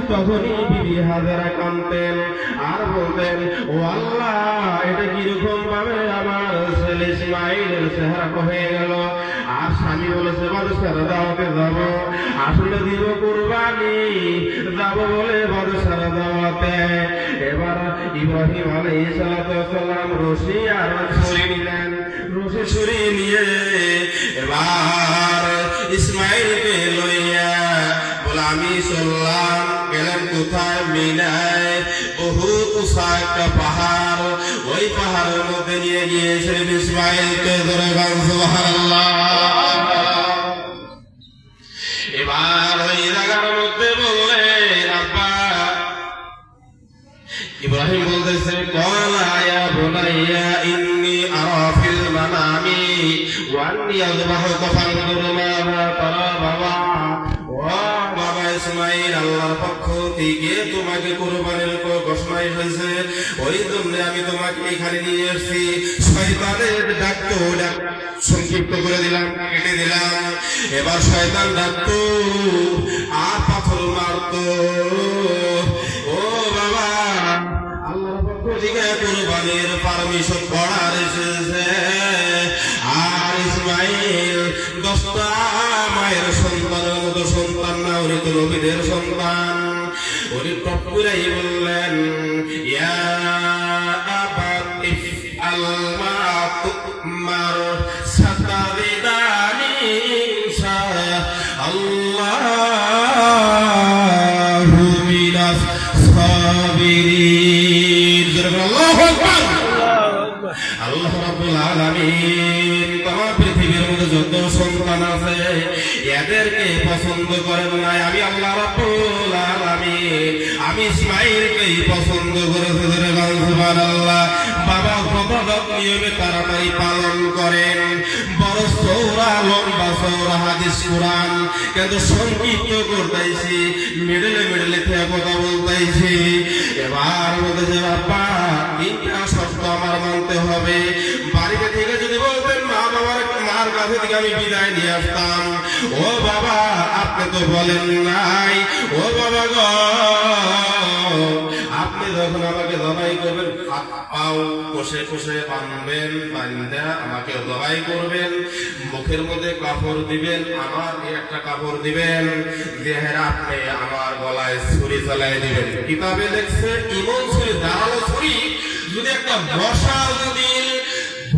তখনই বিবি হাজেরা কাঁদতেন আর বলতেন, ও আল্লাহ, এটা কিরকম ভাবে আমার ছেলে ইসমাইলের চেহারা হয়ে গেল। আর স্বামী বলেছে, বাদশার দাওয়াতে যাব, আসলে দিব কুরবানি, যাব বলে বাদশার দাওয়াতে। এবার ইব্রাহিম আলাইহিস সালাম রশি আর ছুরি নিলেন। রশি ছুরি নিয়ে এবার ইসমাইলকে লইয়া বলে, আমি চললাম। গেলেন কোথায়? মিনায়, বহুত উঁচা একটা পাহাড়। ওই পাহাড়ের মধ্যে নিয়ে গিয়েছিলেন ইসমাইলকে। ধরে সুবহানাল্লাহ। এবার ওই জায়গার মধ্যে বললেন, আব্বা। ইব্রাহিম বলতেছে, ক্বালা ইয়া বুনাইয়া ইন্নী আরা ফিল মানামি ওয়া আন্নী আযবাহুকা ফানজুর মাযা তারা। বাবা, ও বাবা ইসমাইল, আল্লাহর পক্ষ থেকে তোমাকে কুরবানির ঘোষণা হয়েছে, ওই জন্য আমি তোমাকে এখানে নিয়ে এসেছি। শয়তানের ডাকতো, সংক্ষিপ্ত করে দিলাম, কেটে দিলাম। এবার শয়তান ডাকতো আর পাথর মারতো। ও বাবা, আল্লাহর পক্ষ থেকে কুরবানির পারমিশন করার এসেছে। আর ইসমাইল 10টা মায়ের সন্তানের মতো সন্তান না, উনি তো নবীদের সন্তান। উনি টপকুরাই বললেন, ইয়া আবাত ইফআল মা তুমার সাতাবিদানি ইনশাআল্লাহু মিনাস সাবিরিন। আল্লাহু আকবার। আল্লাহ রাব্বুল আলামিন তোমার পৃথিবীর মধ্যে যত সন্তান আছে এদেরকে পছন্দ করেন নাই, আমি আল্লাহ রাব্বুল আলামিন আমি ইসমাইলকেই পছন্দ করেছি। সুবহানাল্লাহ। বাবা কত নিয়মে তাড়াতাড়ি পালন করেন, বড় চৌড়া লম্বা চৌড়া হাদিস কোরআন, কিন্তু সংক্ষিপ্ত করতেছি, মিডলে থেকে কথা বলতেছি। এবার বলতেছে, বাবা তিনটা শর্ত আমার মানতে হবে। বাড়িতে থেকে যদি বলতেন মা বাবার মার কাছে থেকে আমি বিদায় নিয়ে আসতাম। ও বাবা, আপনি তো বলেন নাই। ও বাবা গো, আপনি যখন আমাকে জবাই করবেন, হাত পাও কষে কষে বাঁধবেন, বাঁধা আমাকে জবাই করবেন, মুখের মধ্যে কাপড় দিবেন, আমার একটা কাপড় দিবেন, দেহের আপনি আমার গলায় ছুরি চালাই দিবেন। কিতাবে লেখছে, ইমন ছুরি, ধারালো ছুরি যদি একটা বসা যদি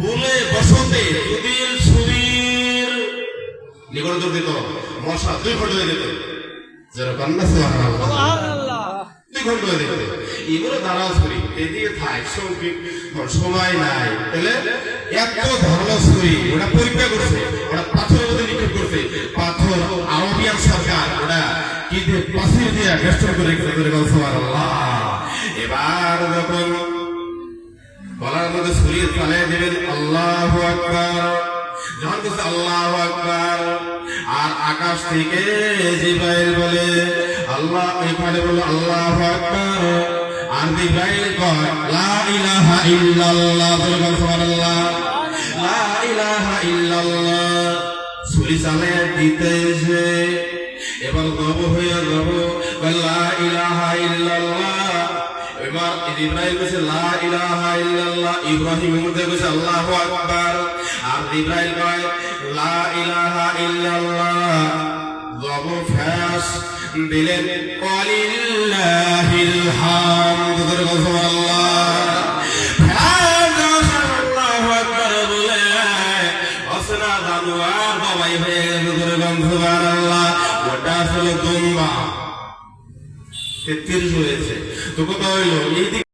ভুলে বসতে যদি ছুরির নিকট দিত, মশা 2 ঘন্টা হয়ে যেত। যেরকম না, সুবহানাল্লাহ, 2 ঘন্টা হয়ে যেত। এগুলো ধারালো ছুরি, এদিকে থাক সময় নাই। তাহলে এত ধারালো ছুরি ওটা পরীক্ষা করছে, ওটা পাথরের মধ্যে নিক্ষেপ করছে। পাথর আরবিয়ান সরকার ওটা কি দিয়ে পাথর দিয়ে বেষ্টন করে রেখেছে। সুবহানাল্লাহ। এবার যখন গলার মধ্যে ছুরি চালিয়ে দেবেন, আল্লাহু আকবার, যখন বলছে আল্লাহু আকবার, আর আকাশ থেকে জিবরাইল বলে আল্লাহ, এখানে বলে আল্লাহু আকবার, আর জিবরাইল কয় লা ইলাহা ইল্লাল্লাহ। সুবহানাল্লাহ, লা ইলাহা ইল্লাল্লাহ। ছুরি চালিয়ে দিতেছে, এবার গব হয়ে যাব, লা ইলাহা ইল্লাল্লাহ। এবার ইব্রাহিম বলছে লা ইলাহা ইল্লাল্লাহ, ইব্রাহিম মধ্যে বলছে আল্লাহু আকবার, আর ইব্রাহিম কয় লা ইলাহা ইল্লাল্লাহ। গব ফাস দিলেন, ওয়ালিল্লাহিল হামদ। সুবহানাল্লাহ। আল্লাহু আকবার বলে অসনা জানোয়ার বাবাই হয়ে গেল। সুবহানাল্লাহ। ওটা আসলে দুম্বা 33 হয়েছে। তো কথা হইল এই